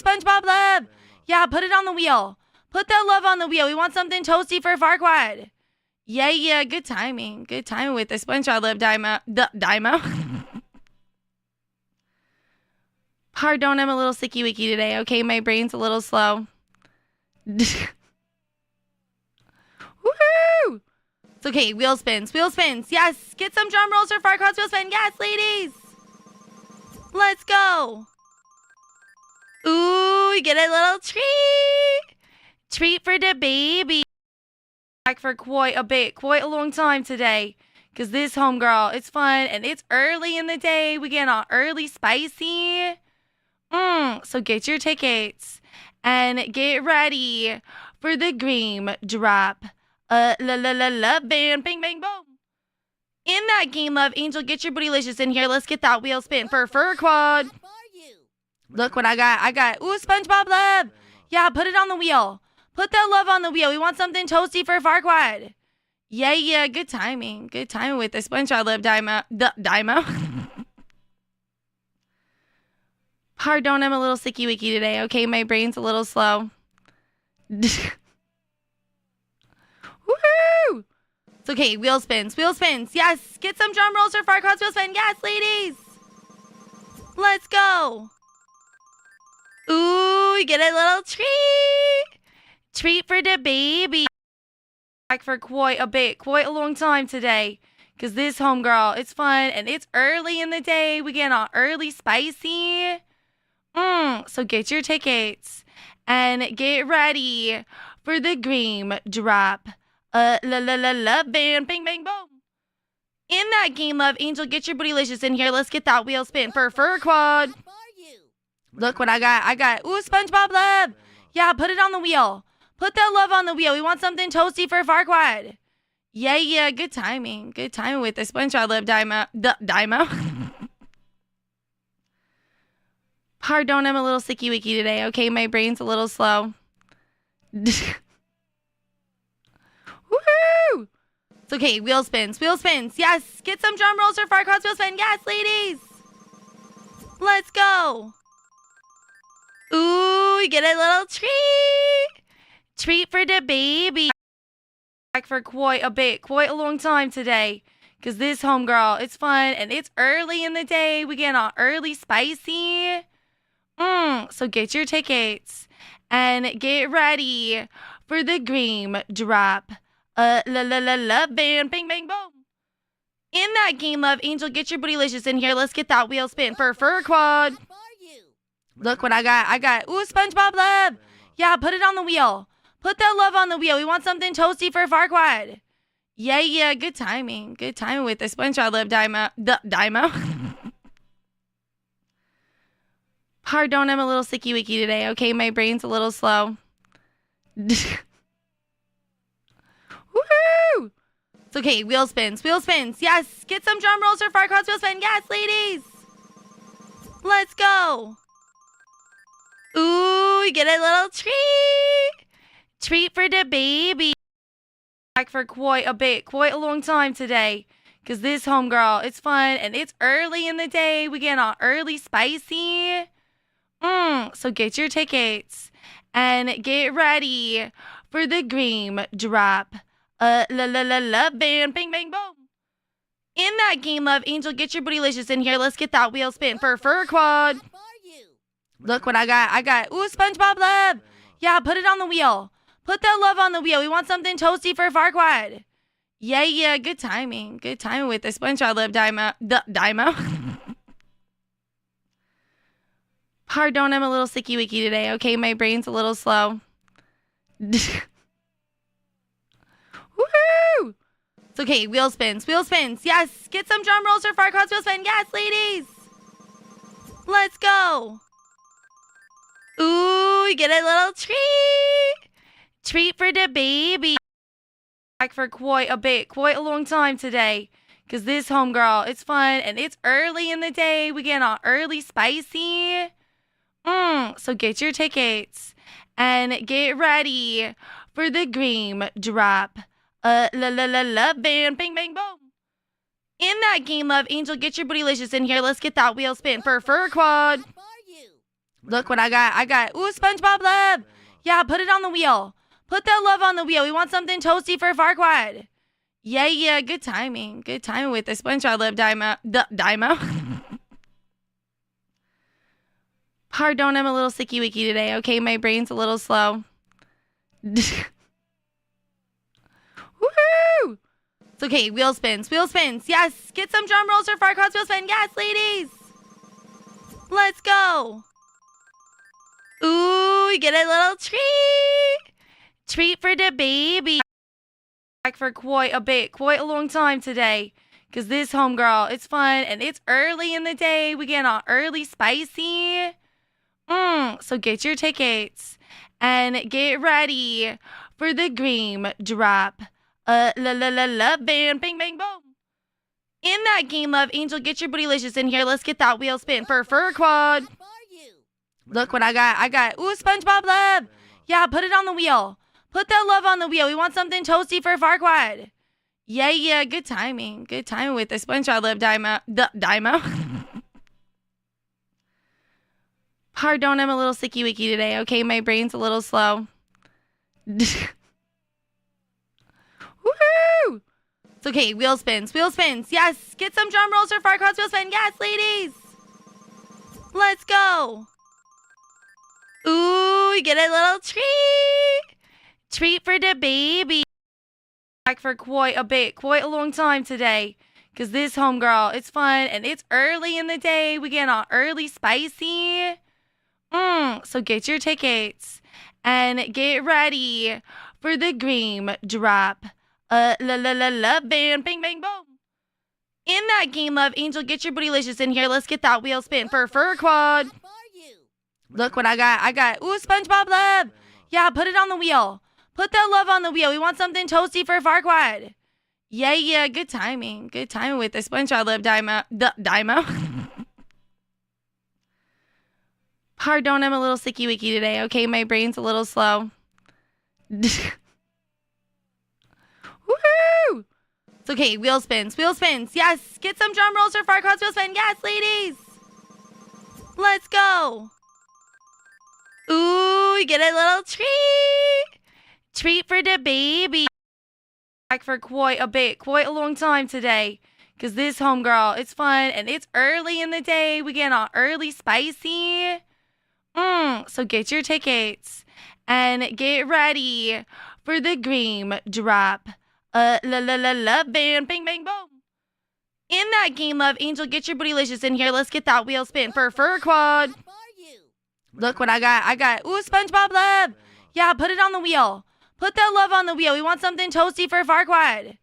SpongeBob love. Yeah, put it on the wheel. Put that love on the wheel. We want something toasty for Farquaad. Yeah, good timing. Good timing with the SpongeBob love Dymo. Pardon, I'm a little sicky wicky today, okay? My brain's a little slow. Woohoo! It's okay, wheel spins. Yes, get some drum rolls for Farquaad's wheel spin. Yes, ladies. Let's go. Ooh, you get a little treat. Treat for the baby. Back for quite a long time today. Because this homegirl, it's fun and it's early in the day. We get on early spicy. So get your tickets and get ready for the Game Drop. Love band, bang, bang, boom. In that game, Love Angel, get your bootylicious in here. Let's get that wheel spin for Farquaad. Look what I got. Ooh, SpongeBob love. Yeah, put it on the wheel. Put that love on the wheel. We want something toasty for Farquaad. Yeah, good timing. Good timing with the SpongeBob love Dymo. Pardon, I'm a little sicky wicky today, okay? My brain's a little slow. Woohoo! It's okay, wheel spins. Yes, get some drum rolls for Farquaad's wheel spin. Yes, ladies. Let's go. Ooh, you get a little treat. Treat for the baby. Back for quite a long time today. Because this homegirl, it's fun and it's early in the day. We get on early spicy. So get your tickets and get ready for the Game Drop. Love band, bang, bang, boom. In that game, Love Angel, get your bootylicious in here. Let's get that wheel spin for Farquaad. Look what I got. Ooh, SpongeBob love. Yeah, put it on the wheel. Put that love on the wheel. We want something toasty for Farquaad. Yeah, good timing. Good timing with the SpongeBob love Dymo. Pardon, I'm a little sicky wicky today, okay? My brain's a little slow. Woohoo! It's okay, wheel spins. Yes, get some drum rolls for Farquaad's wheel spin. Yes, ladies. Let's go. Ooh, you get a little treat. Treat for the baby. Back for quite a long time today. Because this homegirl, it's fun and it's early in the day. We get on early spicy. So get your tickets and get ready for the Game Drop. Love band, bang, bang, boom. In that game, Love Angel, get your bootylicious in here. Let's get that wheel spin for Farquaad. Look what I got. Ooh, SpongeBob love. Yeah, put it on the wheel. Put that love on the wheel. We want something toasty for Farquaad. Yeah, good timing. Good timing with the SpongeBob love Dymo. Pardon, I'm a little sicky wicky today, okay? My brain's a little slow. Woohoo! It's okay, wheel spins. Yes, get some drum rolls for Farquaad's wheel spin. Yes, ladies. Let's go. Ooh, you get a little treat. Treat for the baby. Back for quite a long time today. Because this homegirl, it's fun and it's early in the day. We get on early spicy. So get your tickets and get ready for the Game Drop. Love band, bang, bang, boom. In that game, Love Angel, get your bootylicious in here. Let's get that wheel spin for Farquaad. Look what I got. Ooh, SpongeBob love. Yeah, put it on the wheel. Put that love on the wheel. We want something toasty for Farquaad. Yeah, good timing. Good timing with the SpongeBob love Dymo. Pardon, I'm a little sicky wicky today, okay? My brain's a little slow. Woohoo! It's okay, wheel spins. Yes, get some drum rolls for Farquaad's wheel spin. Yes, ladies. Let's go. Ooh, you get a little treat. Treat for the baby. Back for quite a long time today. Because this homegirl, it's fun and it's early in the day. We get on early spicy. So get your tickets and get ready for the Game Drop. Love band, bang, bang, boom. In that game, Love Angel, get your bootylicious in here. Let's get that wheel spin for Farquaad. Look what I got. I got, ooh, SpongeBob love. Yeah, put it on the wheel. Put that love on the wheel. We want something toasty for Farquaad. Yeah, good timing. Good timing with the SpongeBob love Dymo. Pardon, I'm a little sicky wicky today, okay? My brain's a little slow. Woohoo! It's okay, wheel spins. Yes, get some drum rolls for Farquaad's wheel spin. Yes, ladies. Let's go. Ooh, we get a little treat. Treat for the baby. Back for quite a long time today. Because this homegirl, it's fun and it's early in the day. We get on early spicy. So get your tickets and get ready for the Game Drop. Love band, bang, bang, boom. In that game, Love Angel, get your bootylicious in here. Let's get that wheel spin for Farquaad. Look what I got. I got, ooh, SpongeBob love. Yeah, put it on the wheel. Put that love on the wheel. We want something toasty for Farquaad. Yeah, good timing. Good timing with the SpongeBob love Dymo. Pardon, I'm a little sicky wicky today, okay? My brain's a little slow. Woohoo! It's okay, wheel spins. Yes, get some drum rolls for Farquaad's wheel spin. Yes, ladies. Let's go. Ooh, we get a little treat. Treat for the baby. Back for quite a long time today. Because this homegirl, it's fun and it's early in the day. We get on early spicy. So get your tickets and get ready for the Game Drop. Love band, bang, bang, boom. In that game, Love Angel, get your bootylicious in here. Let's get that wheel spin for Farquaad. Look what I got. I got, ooh, SpongeBob love. Yeah, put it on the wheel. Put that love on the wheel. We want something toasty for Farquaad. Yeah, good timing. Good timing with the SpongeBob love Dymo. Pardon, I'm a little sicky wicky today, okay? My brain's a little slow. Woohoo! It's okay, wheel spins. Yes, get some drum rolls for Farquaad's wheel spin. Yes, ladies. Let's go. Ooh, we get a little treat. Treat for the baby. Back for quite a long time today. Because this homegirl, it's fun and it's early in the day. We get on early spicy. So get your tickets and get ready for the Game Drop. Love band, bang, bang, boom. In that game, Love Angel, get your bootylicious in here. Let's get that wheel spin for Farquaad. Look what I got. I got, ooh, SpongeBob love. Yeah, put it on the wheel. Put that love on the wheel. We want something toasty for Farquaad.